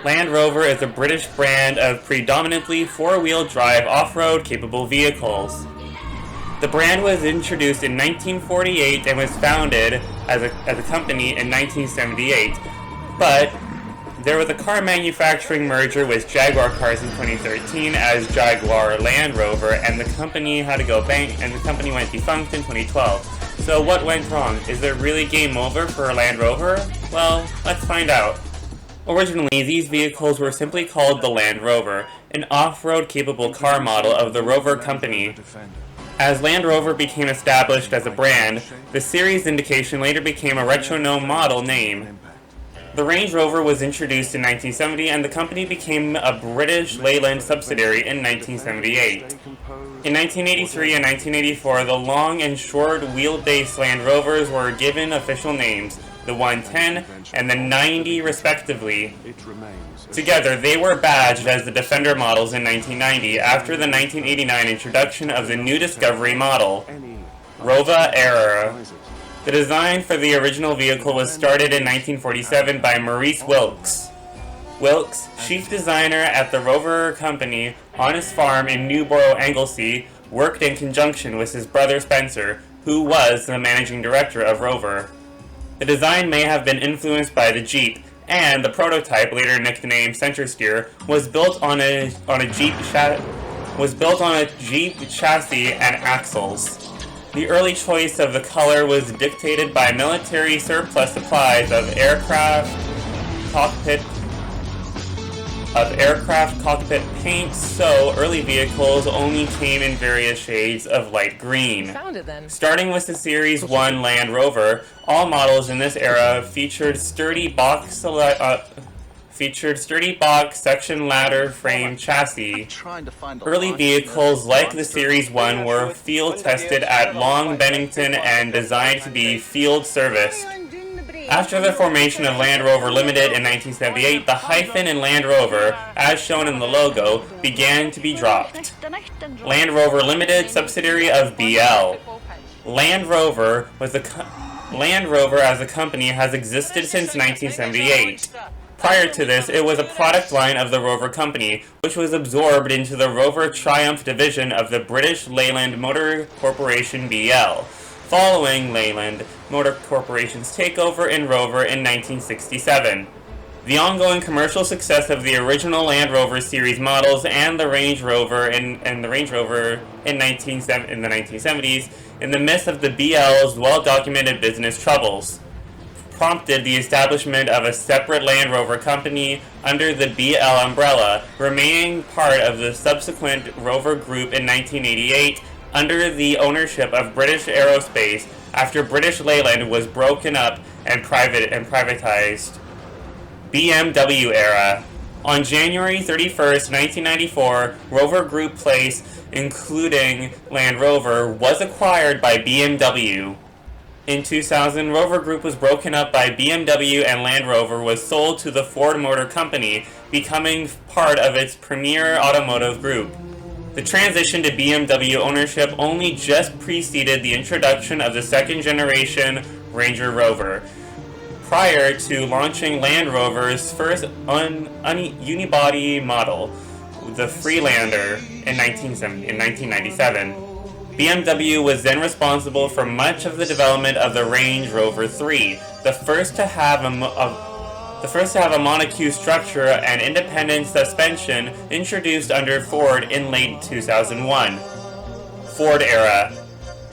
Land Rover is a British brand of predominantly four-wheel drive off-road capable vehicles. The brand was introduced in 1948 and was founded as a company in 1978, but there was a car manufacturing merger with Jaguar Cars in 2013 as Jaguar Land Rover, and the company had to go and the company went defunct in 2012. So what went wrong? Is it really game over for Land Rover? Well, let's find out. Originally, these vehicles were simply called the Land Rover, an off-road capable car model of the Rover company. As Land Rover became established as a brand, the series indication later became a retro model name. The Range Rover was introduced in 1970 and the company became a British Leyland subsidiary in 1978. In 1983 and 1984, the long and short wheelbase Land Rovers were given official names, the 110 and the 90 respectively. Together, they were badged as the Defender models in 1990 after the 1989 introduction of the new Discovery model, Rover era. The design for the original vehicle was started in 1947 by Maurice Wilkes. Wilkes, chief designer at the Rover Company on his farm in Newborough, Anglesey, worked in conjunction with his brother Spencer, who was the managing director of Rover. The design may have been influenced by the Jeep, and the prototype, later nicknamed Center Steer, was built on a Jeep chassis and axles. The early choice of the color was dictated by military surplus supplies of aircraft cockpit paint, so early vehicles only came in various shades of light green. Starting with the Series 1 Land Rover, all models in this era featured sturdy box section ladder frame chassis. Early vehicles like the Series 1 were field tested at Long Bennington and designed to be field serviced. After the formation of Land Rover Limited in 1978, the hyphen in Land Rover, as shown in the logo, began to be dropped. Land Rover Limited, subsidiary of BL. Land Rover as a company has existed since 1978. Prior to this, it was a product line of the Rover Company, which was absorbed into the Rover Triumph division of the British Leyland Motor Corporation BL, following Leyland Motor Corporation's takeover in Rover in 1967. The ongoing commercial success of the original Land Rover series models and the Range Rover in the 1970s, in the midst of the BL's well-documented business troubles, prompted the establishment of a separate Land Rover company under the BL umbrella, remaining part of the subsequent Rover Group in 1988 under the ownership of British Aerospace after British Leyland was broken up and privatized. BMW era. On January 31st, 1994, Rover Group Place, including Land Rover, was acquired by BMW. In 2000, Rover Group was broken up by BMW and Land Rover was sold to the Ford Motor Company, becoming part of its premier automotive group. The transition to BMW ownership only just preceded the introduction of the second-generation Ranger Rover, prior to launching Land Rover's first unibody model, the Freelander, in 1997. BMW was then responsible for much of the development of the Range Rover 3, the first to have a monocue structure and independent suspension introduced under Ford in late 2001. Ford era.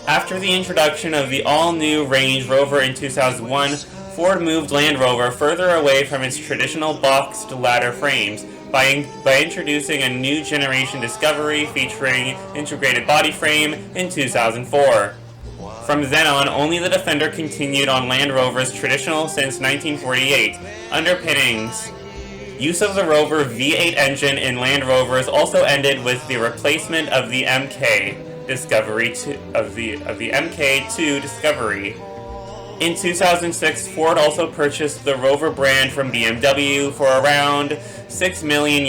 After the introduction of the all-new Range Rover in 2001, Ford moved Land Rover further away from its traditional boxed ladder frames by introducing a new generation Discovery featuring integrated body frame in 2004. From then on, only the Defender continued on Land Rover's traditional since 1948 underpinnings. Use of the Rover V8 engine in Land Rovers also ended with the replacement of the MK MK2 Discovery. In 2006, Ford also purchased the Rover brand from BMW for around €6 million.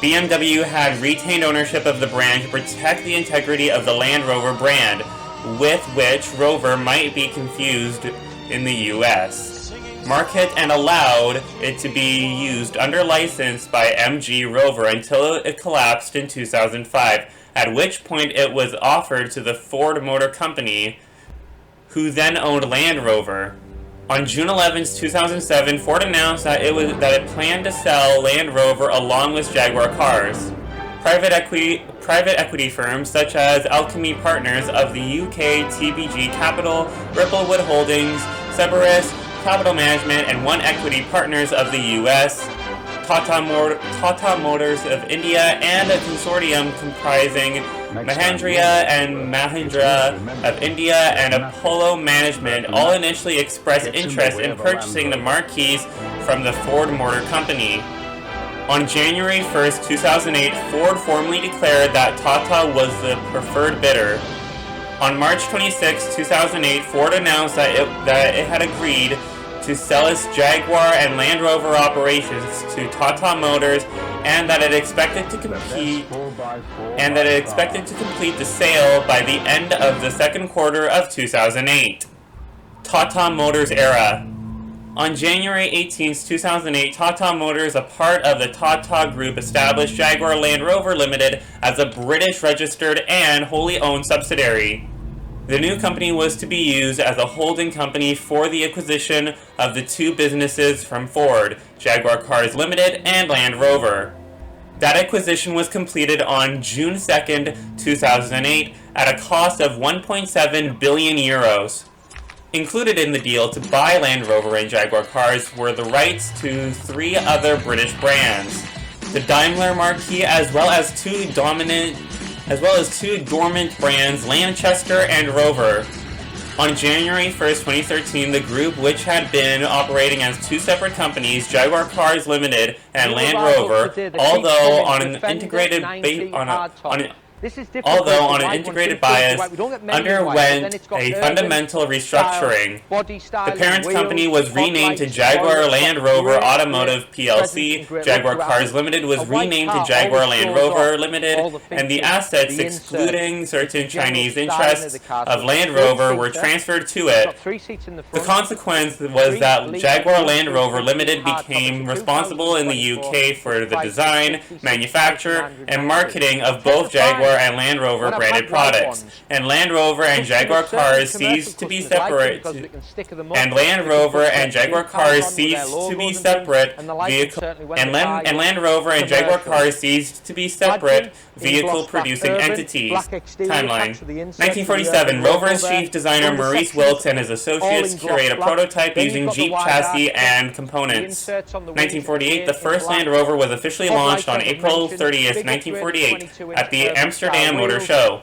BMW had retained ownership of the brand to protect the integrity of the Land Rover brand, with which Rover might be confused in the US. market and allowed it to be used under license by MG Rover until it collapsed in 2005, at which point it was offered to the Ford Motor Company, who then owned Land Rover. On June 11, 2007, Ford announced that it planned to sell Land Rover along with Jaguar Cars. Private equity firms such as Alchemy Partners of the UK, TBG Capital, Ripplewood Holdings, Cerberus Capital Management, and One Equity Partners of the US, Tata Motors of India, and a consortium comprising Mahindra of India and Apollo Management all initially expressed interest in purchasing the Marquis from the Ford Motor Company. On January 1st, 2008, Ford formally declared that Tata was the preferred bidder. On March 26, 2008, Ford announced that it had agreed to sell its Jaguar and Land Rover operations to Tata Motors, and that it expected to complete the sale by the end of the second quarter of 2008. Tata Motors era. On January 18, 2008, Tata Motors, a part of the Tata Group, established Jaguar Land Rover Limited as a British registered and wholly owned subsidiary. The new company was to be used as a holding company for the acquisition of the two businesses from Ford, Jaguar Cars Limited and Land Rover. That acquisition was completed on June 2nd, 2008 at a cost of 1.7 billion euros. Included in the deal to buy Land Rover and Jaguar Cars were the rights to 3 other British brands, the Daimler Marquis, as well as two dormant brands, Lanchester and Rover. On January 1st, 2013, the group, which had been operating as 2 separate companies, Jaguar Cars Limited and Land Rover, although on an integrated bias, underwent a fundamental restructuring. The parent company was renamed to Jaguar Land Rover Automotive plc, Jaguar Cars Limited was renamed to Jaguar Land Rover Limited, and the assets, excluding certain Chinese interests of Land Rover, were transferred to it. The consequence was that Jaguar Land Rover Limited became responsible in the UK for the design, manufacture, and marketing of both Jaguar and Land Rover branded products, and Land Rover and Jaguar Cars ceased to be separate vehicle producing entities. Timeline: 1947, Rover's chief designer Maurice Wilkes and his associates curate a prototype using Jeep chassis and components. 1948, the first Land Rover was officially launched on April 30th, 1948 at the Amsterdam Motor Show.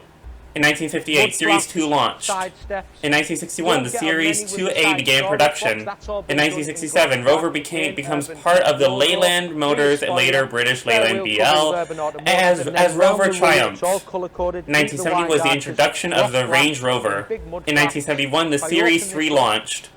In 1958, Series 2 launched. In 1961, the Series 2A began production. In 1967, Rover becomes part of the Leyland Motors, later British Leyland BL, as Rover Triumph. 1970 was the introduction of the Range Rover. In 1971, the Series 3 launched.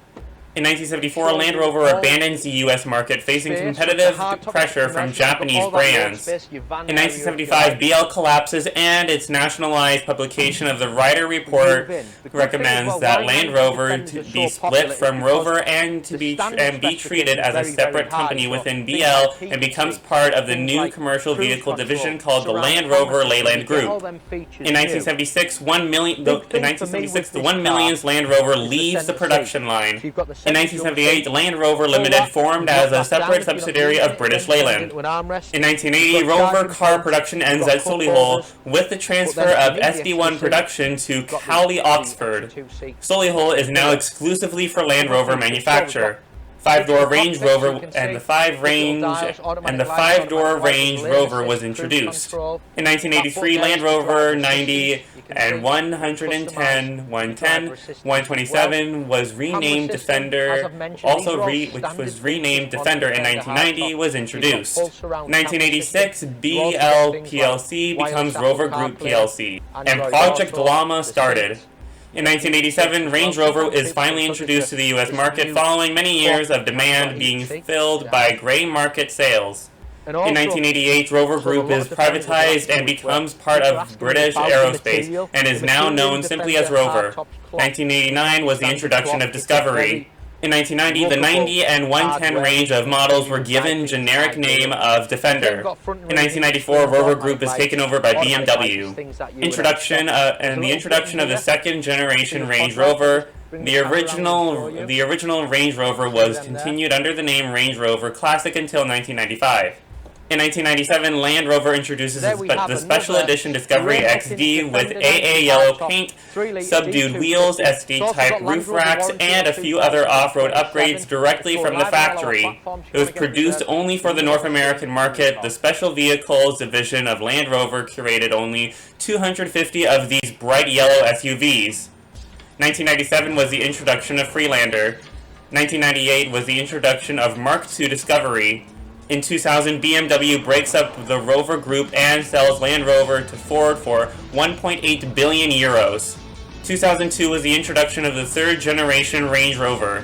In 1974, Land Rover abandons the U.S. market, facing competitive pressure from Japanese brands. In 1975, BL collapses, and its nationalized publication of the Ryder Report recommends that Land Rover to be split from Rover and be treated as a separate company within BL, and becomes part of the new commercial vehicle division called the Land Rover Leyland Group. In 1976, the 1 millionth Land Rover leaves the production line. In 1978, Land Rover Limited formed as a separate subsidiary of British Leyland. In 1980, Rover car production ends at Solihull with the transfer of SD1 production to Cowley, Oxford. Solihull is now exclusively for Land Rover manufacture. 5-door Range Rover and the 5-door Range Rover was introduced. In 1983, Land Rover 90 and 110, 110, 127 was renamed Defender, which was renamed Defender in 1990, was introduced. 1986, BL PLC becomes Rover Group PLC, and Project Llama started. In 1987, Range Rover is finally introduced to the U.S. market following many years of demand being filled by grey market sales. In 1988, Rover Group is privatized and becomes part of British Aerospace and is now known simply as Rover. 1989 was the introduction of Discovery. In 1990, the 90 and 110 range of models were given generic name of Defender. In 1994, Rover Group is taken over by BMW. The introduction of the second generation Range Rover. The original Range Rover was continued under the name Range Rover Classic until 1995. In 1997, Land Rover introduces the special edition Discovery XD with AA yellow paint, subdued wheels, SD-type roof racks, and a few other off-road upgrades directly from the factory. It was produced only for the North American market. The Special Vehicles division of Land Rover curated only 250 of these bright yellow SUVs. 1997 was the introduction of Freelander. 1998 was the introduction of Mark II Discovery. In 2000, BMW breaks up the Rover Group and sells Land Rover to Ford for 1.8 billion euros. 2002 was the introduction of the third generation Range Rover.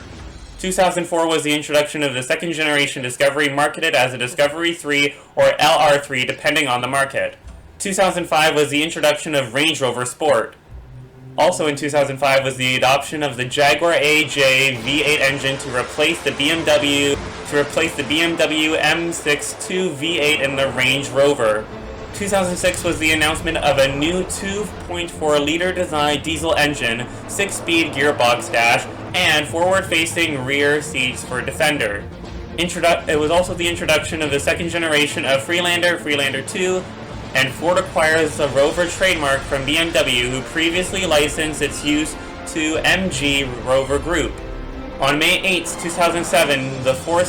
2004 was the introduction of the second generation Discovery, marketed as a Discovery 3 or LR3 depending on the market. 2005 was the introduction of Range Rover Sport. Also in 2005 was the adoption of the Jaguar AJ V8 engine to replace the BMW M6 V8 in the Range Rover. 2006 was the announcement of a new 2.4-liter design diesel engine, 6-speed gearbox dash, and forward-facing rear seats for Defender. It was also the introduction of the second generation of Freelander, Freelander 2, and Ford acquires the Rover trademark from BMW, who previously licensed its use to MG Rover Group. On May 8, 2007, the 4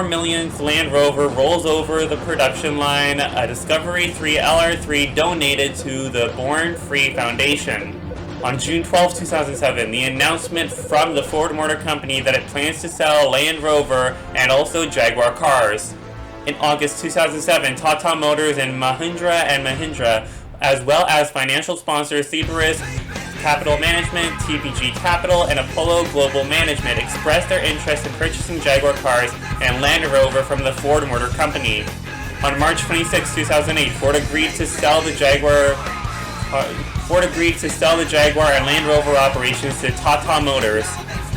millionth Land Rover rolls over the production line, a Discovery 3 LR3 donated to the Born Free Foundation. On June 12, 2007, the announcement from the Ford Motor Company that it plans to sell Land Rover and also Jaguar Cars. In August 2007, Tata Motors and Mahindra, as well as financial sponsors Cerberus Capital Management, TPG Capital, and Apollo Global Management, expressed their interest in purchasing Jaguar Cars and Land Rover from the Ford Motor Company. On March 26, 2008, Ford agreed to sell the Jaguar and Land Rover operations to Tata Motors.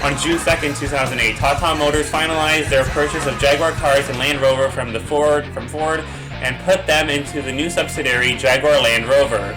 On June 2, 2008, Tata Motors finalized their purchase of Jaguar Cars and Land Rover from Ford and put them into the new subsidiary Jaguar Land Rover.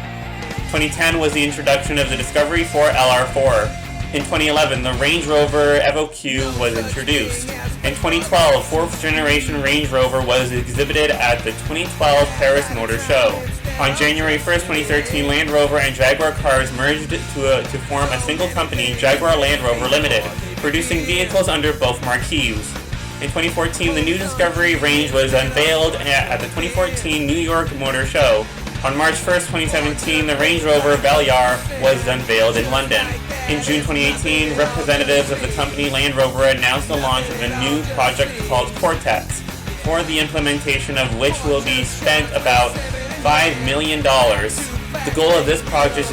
2010 was the introduction of the Discovery 4 LR4. In 2011, the Range Rover Evo Q was introduced. In 2012, 4th generation Range Rover was exhibited at the 2012 Paris Motor Show. On January 1, 2013, Land Rover and Jaguar Cars merged to form a single company, Jaguar Land Rover Limited, producing vehicles under both marques. In 2014, the new Discovery range was unveiled at the 2014 New York Motor Show. On March 1, 2017, the Range Rover Velar was unveiled in London. In June 2018, representatives of the company Land Rover announced the launch of a new project called Cortex, for the implementation of which will be spent about $5 million. The goal of this project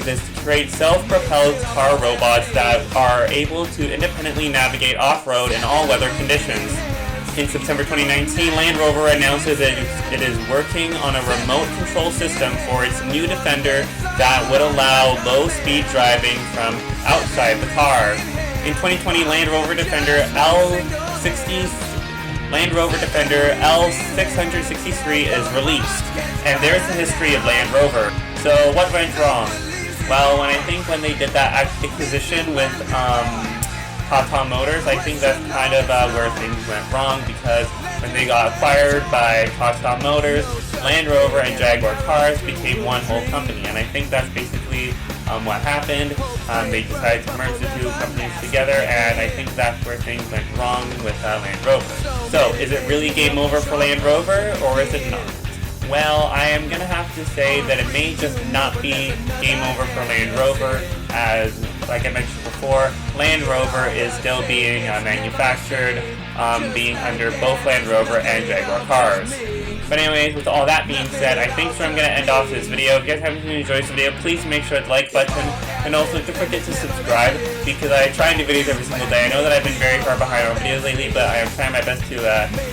is to create self-propelled car robots that are able to independently navigate off-road in all weather conditions. In September 2019, Land Rover announces that it is working on a remote control system for its new Defender that would allow low-speed driving from outside the car. In 2020, Land Rover Defender L663 is released, and there's the history of Land Rover. So what went wrong? Well, when they did that acquisition with Tata Motors, I think that's kind of where things went wrong, because when they got acquired by Tata Motors, Land Rover and Jaguar Cars became one whole company, and I think that's basically what happened. They decided to merge the two companies together, and I think that's where things went wrong with Land Rover. So, is it really game over for Land Rover, or is it not? Well, I am going to have to say that it may just not be game over for Land Rover, as, like I mentioned before, Land Rover is still being manufactured, being under both Land Rover and Jaguar Cars. But anyways, with all that being said, I think I'm going to end off this video. If you guys haven't enjoyed this video, please make sure to hit the like button, and also don't forget to subscribe, because I try and do videos every single day. I know that I've been very far behind on videos lately, but I am trying my best to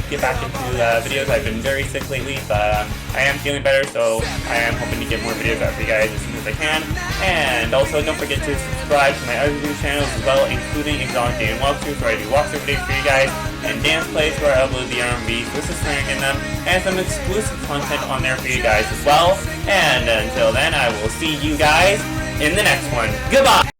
get back into videos. I've been very sick lately, but I am feeling better, so I am hoping to get more videos out for you guys as soon as as I can. And also don't forget to subscribe to my other YouTube channels as well, including Exotic Day and Walkthroughs, where I do walkthrough videos for you guys, and Dance Plays, where I upload the R&B with the slang in them, and some exclusive content on there for you guys as well. And until then, I will see you guys in the next one. Goodbye!